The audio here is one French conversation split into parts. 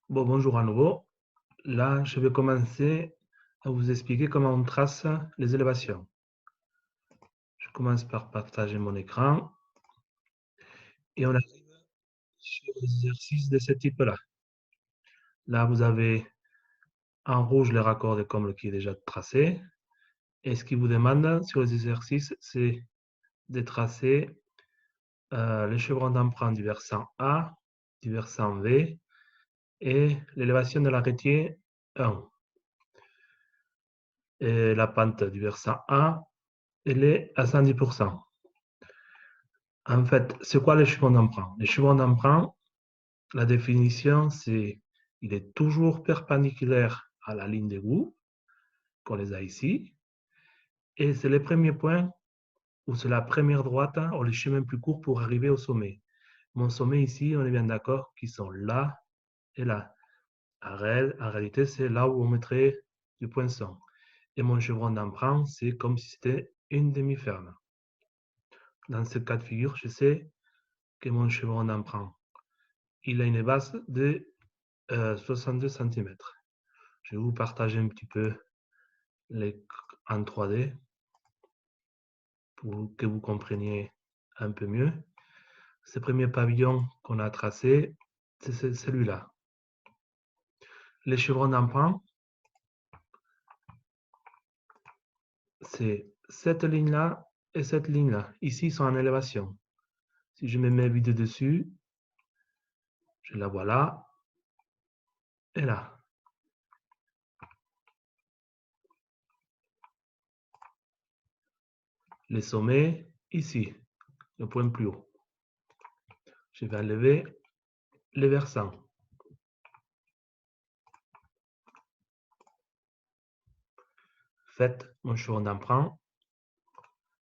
Bon, bonjour à nouveau. Là, je vais commencer à vous expliquer comment on trace les élévations. Je commence par partager mon écran et on arrive sur les exercices de ce type-là. Là, vous avez en rouge les raccords de comble qui est déjà tracé. Et ce qui vous demande sur les exercices, c'est de tracer les chevrons d'emprunt du versant A, du versant V et l'élévation de l'arrêtier 1. Et la pente du versant A, elle est à 110%. En fait, c'est quoi les chevrons d'emprunt? Les chevrons d'emprunt, la définition, c'est il est toujours perpendiculaire à la ligne d'égout, qu'on les a ici, et c'est le premier point ou c'est la première droite ou le chemin plus court pour arriver au sommet. Mon sommet ici, on est bien d'accord qu'ils sont là et là. En réalité, c'est là où on mettrait du poinçon. Et mon chevron d'emprunt, c'est comme si c'était une demi-ferme. Dans ce cas de figure, je sais que mon chevron d'emprunt, il a une base de 62 cm. Je vais vous partager un petit peu en 3D pour que vous compreniez un peu mieux. Ce premier pavillon qu'on a tracé, c'est celui-là. Les chevrons d'emprunt, c'est cette ligne-là et cette ligne-là. Ici, ils sont en élévation. Si je me mets vide dessus, je la vois là et là. Les sommets, ici, le point plus haut. Je vais enlever les versants. Faites mon chevron d'emprunt,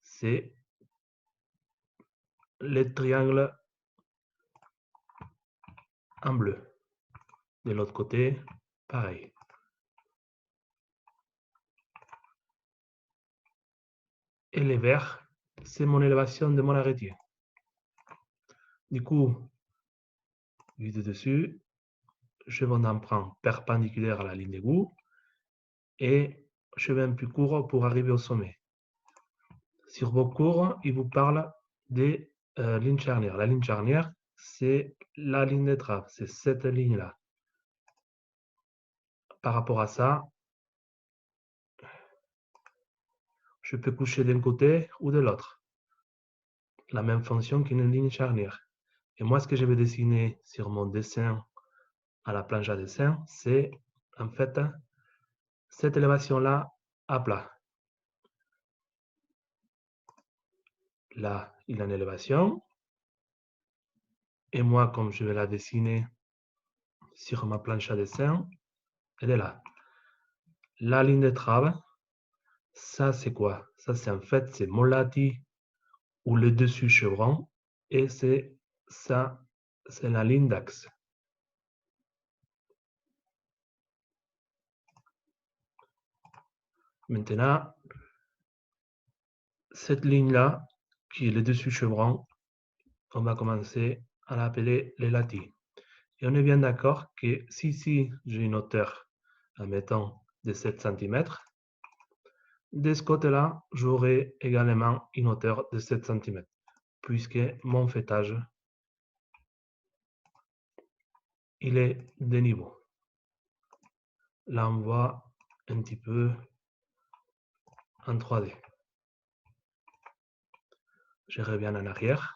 c'est les triangles en bleu. De l'autre côté, pareil. Et les verts, c'est mon élévation de mon arrêtier. Du coup, vide dessus, chemin d'emprunt perpendiculaire à la ligne d'égout et chemin plus court pour arriver au sommet. Sur vos cours, il vous parle des lignes charnières. La ligne charnière, c'est la ligne de trave, c'est cette ligne-là. Par rapport à ça, je peux coucher d'un côté ou de l'autre. La même fonction qu'une ligne charnière. Et moi, ce que je vais dessiner sur mon dessin à la planche à dessin, c'est en fait cette élévation-là à plat. Là, il a une élévation. Et moi, comme je vais la dessiner sur ma planche à dessin, elle est là. La ligne de trave, ça c'est quoi? Ça c'est en fait, c'est mon lati ou le dessus chevron. Et c'est ça, c'est la ligne d'axe. Maintenant, cette ligne-là, qui est le dessus chevron, on va commencer à l'appeler les latis. Et on est bien d'accord que si ici j'ai une hauteur, admettons, de 7 cm, de ce côté-là, j'aurai également une hauteur de 7 cm, puisque mon fêtage, il est de niveau. Là, on voit un petit peu en 3D. Je reviens en arrière.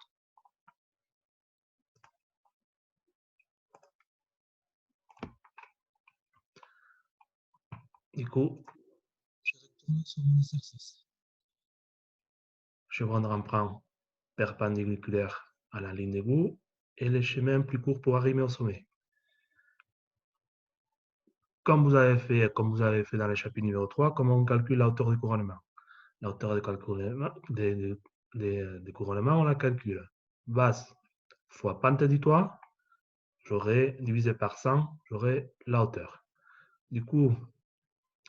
Du coup, je retourne sur mon exercice. Chevron d'emprunt perpendiculaire à la ligne d'égout et les chemins plus courts pour arriver au sommet. Comme vous avez fait dans le chapitre numéro 3, comment on calcule la hauteur du couronnement? La hauteur des couronnements, on la calcule. Base fois pente du toit, j'aurai divisé par 100, j'aurai la hauteur. Du coup,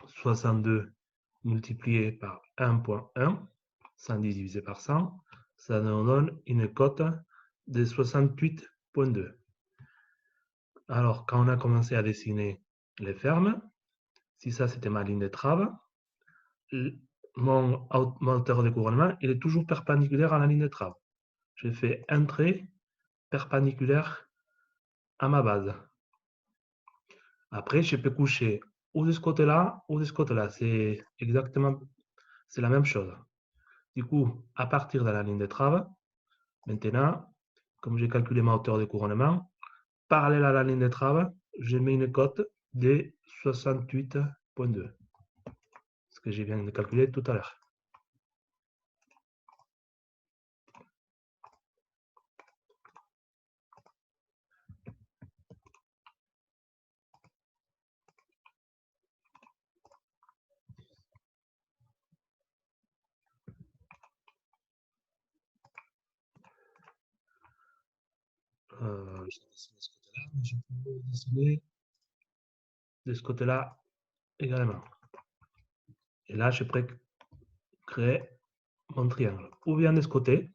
62 multiplié par 1,1, 110 divisé par 100, ça nous donne une cote de 68,2. Alors, quand on a commencé à dessiner les fermes, si ça c'était ma ligne de trave, mon hauteur de couronnement, il est toujours perpendiculaire à la ligne de trave. Je fais un trait perpendiculaire à ma base. Après, je peux coucher ou de ce côté-là ou de ce côté-là. C'est la même chose. Du coup, à partir de la ligne de trave, maintenant, comme j'ai calculé ma hauteur de couronnement, parallèle à la ligne de trave, je mets une cote de 68,2. Ce que je viens de calculer tout à l'heure. Je dessine de ce côté-là, mais je peux dessiner de ce côté-là également. Et là, je pourrais créer mon triangle. Ou bien de ce côté,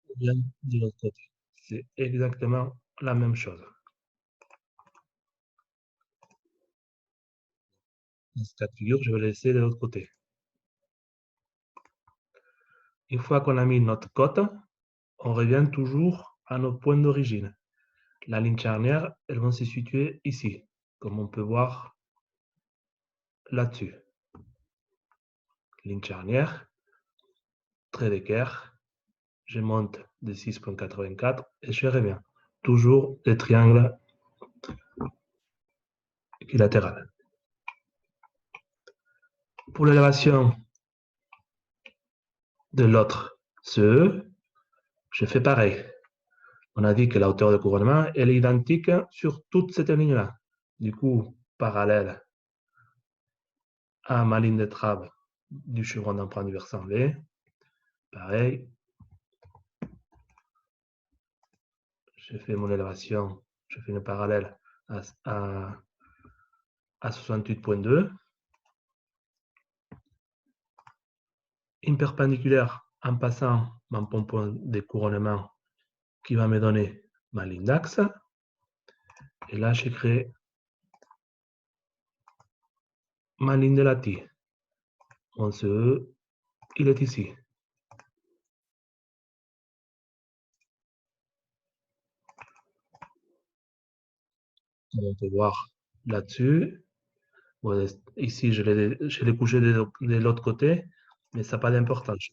ou bien de l'autre côté. C'est exactement la même chose. Dans ce cas de figure, je vais laisser de l'autre côté. Une fois qu'on a mis notre cote, on revient toujours à nos points d'origine. La ligne charnière, elles vont se situer ici, comme on peut voir là-dessus. Ligne charnière, trait d'équerre, je monte de 6,84 et je reviens. Toujours des triangles équilatéraux. Pour l'élévation de l'autre CE, je fais pareil. On a dit que la hauteur de couronnement elle est identique sur toute cette ligne-là. Du coup, parallèle à ma ligne de trave du chevron d'emprunt du versant V, pareil, je fais mon élévation, je fais une parallèle à 68,2. Une perpendiculaire en passant mon pompon de couronnement qui va me donner ma ligne d'axe. Et là, je crée ma ligne de la tille. Mon CE, il est ici. Comme on peut voir là-dessus. Ouais, ici, je l'ai couché de l'autre côté, mais ça n'a pas d'importance.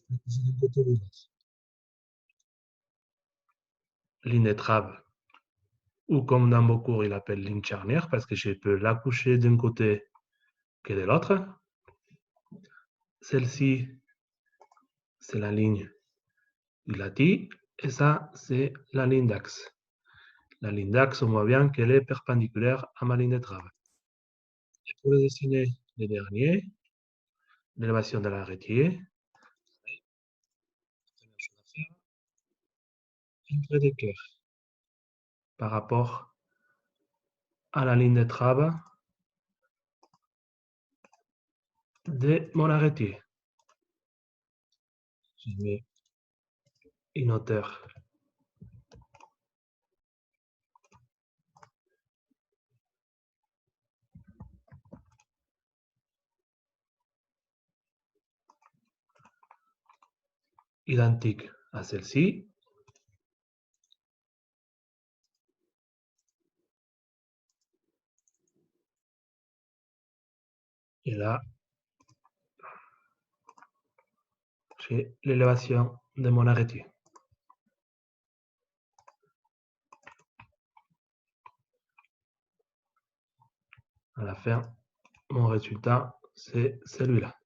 Ligne de trave, ou comme dans vos cours, il appelle ligne charnière, parce que je peux la coucher d'un côté que de l'autre. Celle-ci, c'est la ligne du lati, et ça, c'est la ligne d'axe. La ligne d'axe, on voit bien qu'elle est perpendiculaire à ma ligne de trave. Et pour dessiner le dernier, l'élévation de l'arrêtier, première chose à faire, un trait d'équerre par rapport à la ligne de trave de mon arrêtier. Je mets une hauteur identique à celle-ci. Et là, j'ai l'élévation de mon arrêtier. À la fin, mon résultat, c'est celui-là.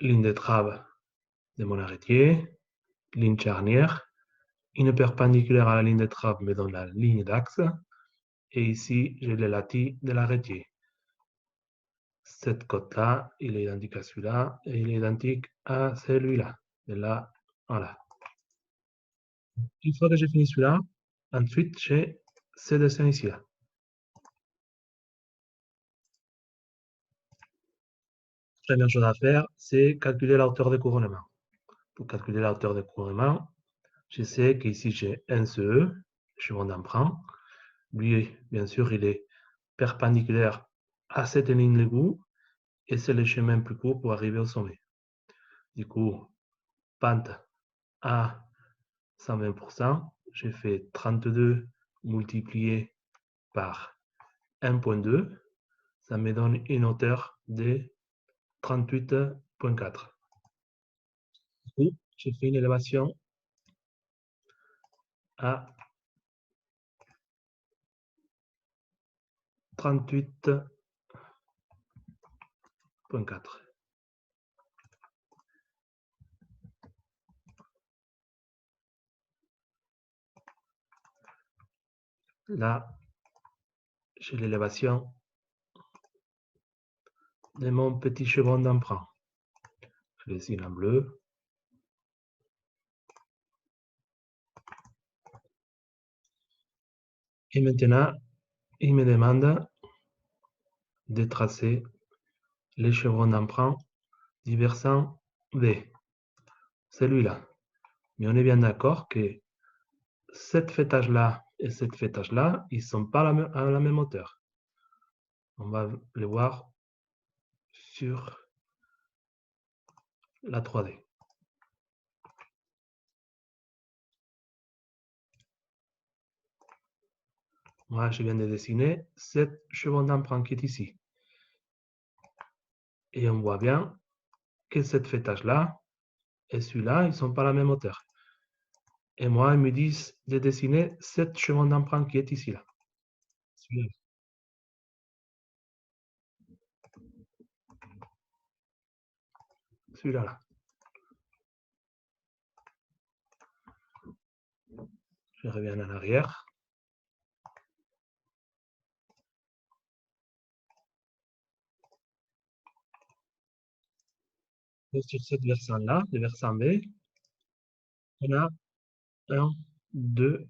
Ligne de trave de mon arrêtier, ligne charnière, une perpendiculaire à la ligne de trave me donne la ligne d'axe, et ici, j'ai le lati de l'arrêtier. Cette cote-là, il est identique à celui-là, et il est identique à celui-là. Et là, voilà. Une fois que j'ai fini celui-là, ensuite, j'ai ce dessin ici. Première chose à faire, c'est calculer la hauteur de couronnement. Pour calculer la hauteur de couronnement, je sais qu'ici j'ai un CE, chemin d'emprunt. Lui, bien sûr, il est perpendiculaire à cette ligne d'égout et c'est le chemin plus court pour arriver au sommet. Du coup, pente à 120%, j'ai fait 32 multiplié par 1,2, ça me donne une hauteur de 38,4. Du coup, j'ai fait une élévation à 38,4. Là, j'ai l'élévation de mon petit chevron d'emprunt. Je dessine en bleu. Et maintenant, il me demande de tracer les chevrons d'emprunt du versant V. Celui-là. Mais on est bien d'accord que cette fêtage-là et cette fêtage-là, ils ne sont pas à la même hauteur. On va le voir sur la 3D. Moi, je viens de dessiner cette chevron d'emprunt qui est ici. Et on voit bien que cette fêtage-là et celui-là, ils ne sont pas à la même hauteur. Et moi, ils me disent de dessiner cette chevron d'emprunt qui est ici. Là. Celui-là. Celui-là. Là. Je reviens en arrière. Et sur cette versant-là, le versant B, on a 1, 2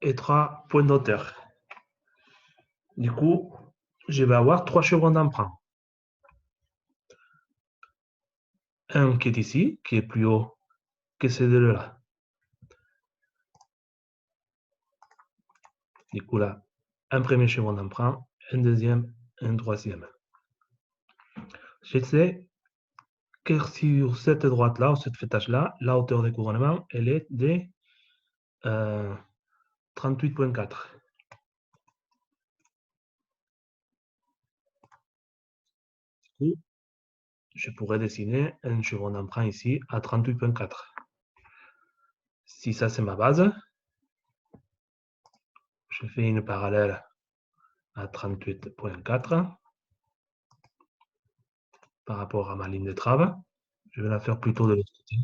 et 3 points d'auteur. Du coup, je vais avoir 3 chevrons d'emprunt. Un qui est ici, qui est plus haut que ces deux-là. Du coup, là, un premier chevron d'emprunt, un deuxième, un troisième. Je sais que sur cette droite-là, ou cette fêtage-là, la hauteur de couronnement, elle est de 38,4. Du coup, je pourrais dessiner un chevron d'emprunt ici à 38,4. Si ça, c'est ma base, je fais une parallèle à 38,4 par rapport à ma ligne de trave. Je vais la faire plutôt de l'autre côté.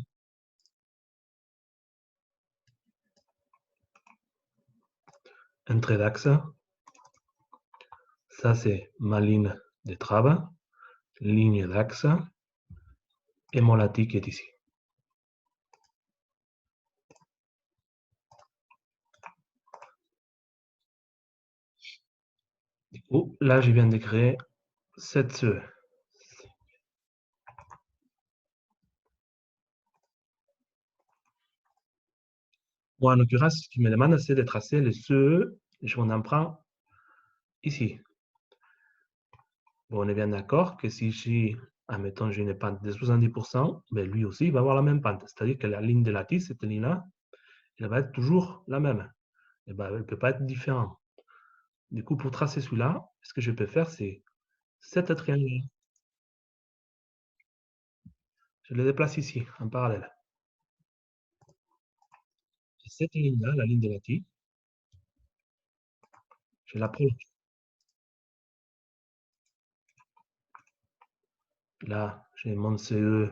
Un trait d'axe. Ça, c'est ma ligne de trave, ligne d'axe, et mon lattique est ici. Du coup, là, je viens de créer cette CE. Moi, en l'occurrence, ce qui me demande, c'est de tracer le CE, je m'en prends ici. Bon, on est bien d'accord que si j'ai, admettons, j'ai une pente de 70%, ben lui aussi, il va avoir la même pente. C'est-à-dire que la ligne de lattice, cette ligne-là, elle va être toujours la même. Et ben, elle ne peut pas être différente. Du coup, pour tracer celui-là, ce que je peux faire, c'est cette triangle. Je le déplace ici, en parallèle. Et cette ligne-là, la ligne de lattice, je la prolonge. Là, j'ai mon CE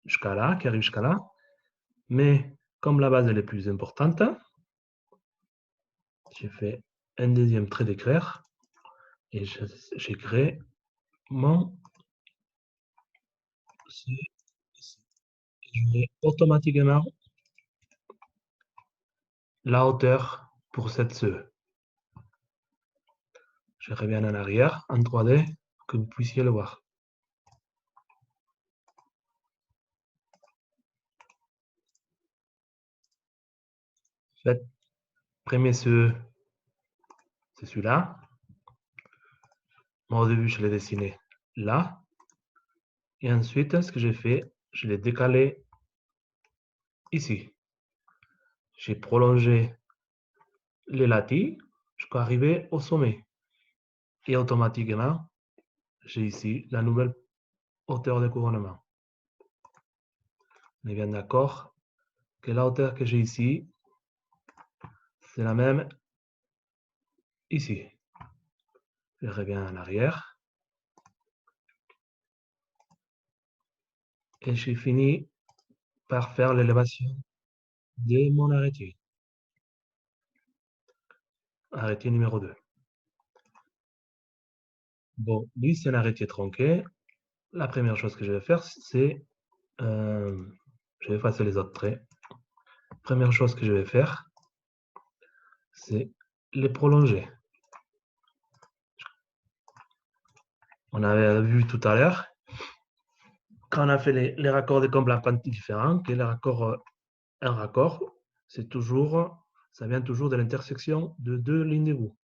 jusqu'à là, qui arrive jusqu'à là. Mais comme la base elle est plus importante, j'ai fait un deuxième trait d'éclair et j'ai créé mon CE ici. Je mets automatiquement la hauteur pour cette CE. Je reviens en arrière en 3D pour que vous puissiez le voir. fait, premier c'est celui-là. Moi, au début, je l'ai dessiné là. Et ensuite, ce que j'ai fait, je l'ai décalé ici. J'ai prolongé les latis jusqu'à arriver au sommet. Et automatiquement, j'ai ici la nouvelle hauteur de couronnement. On est bien d'accord que la hauteur que j'ai ici, c'est la même ici. Je reviens en arrière. Et j'ai fini par faire l'élévation de mon arrêtier. Arrêtier numéro 2. Bon, lui, c'est un arrêtier tronqué. La première chose que je vais faire, c'est... je vais effacer les autres traits. Première chose que je vais faire, c'est les prolonger. On avait vu tout à l'heure, quand on a fait les raccords de comble à quanti différents, que un raccord, c'est toujours, ça vient toujours de l'intersection de deux lignes d'égout.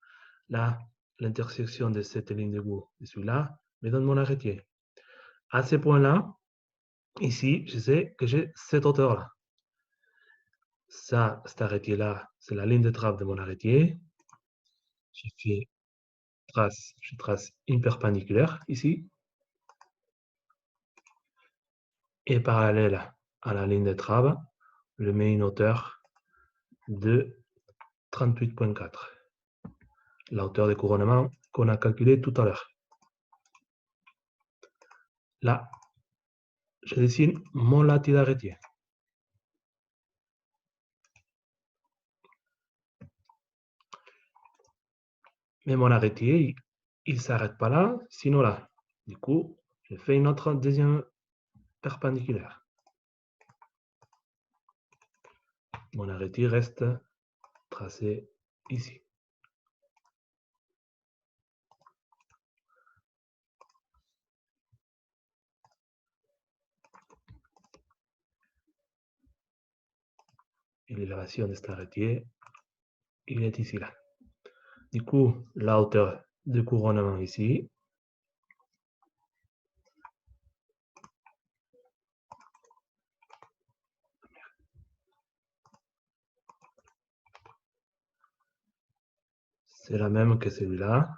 Là, l'intersection de cette ligne d'égout et celui-là me donne mon arrêtier. À ces points-là, ici, je sais que j'ai cette hauteur-là. Ça, cet arrêtier-là, c'est la ligne de trappe de mon arrêtier. Je trace une perpendiculaire ici. Et parallèle à la ligne de trappe, je mets une hauteur de 38,4. La hauteur de couronnement qu'on a calculée tout à l'heure. Là, je dessine mon latis d'arrêtier. Mais mon arrêtier, il ne s'arrête pas là, sinon là. Du coup, je fais une autre deuxième perpendiculaire. Mon arrêtier reste tracé ici. Et l'élévation de cet arrêtier, il est ici là. Du coup, la hauteur de couronnement ici, c'est la même que celui-là.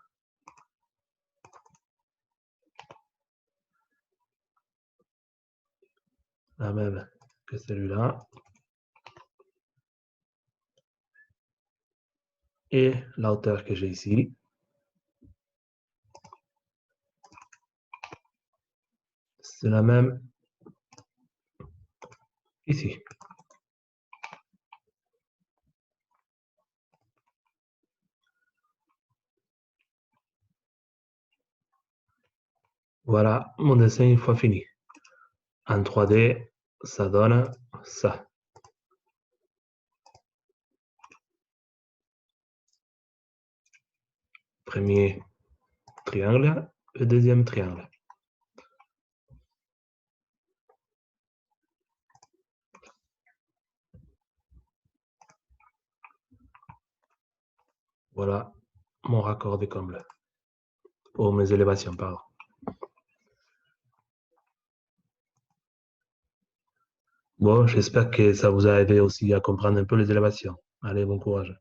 La même que celui-là. Et la hauteur que j'ai ici, c'est la même ici. Voilà mon dessin une fois fini. En 3D, ça donne ça. Premier triangle et deuxième triangle. Voilà mon raccord de comble. Pour mes élévations, pardon. Bon, j'espère que ça vous a aidé aussi à comprendre un peu les élévations. Allez, bon courage.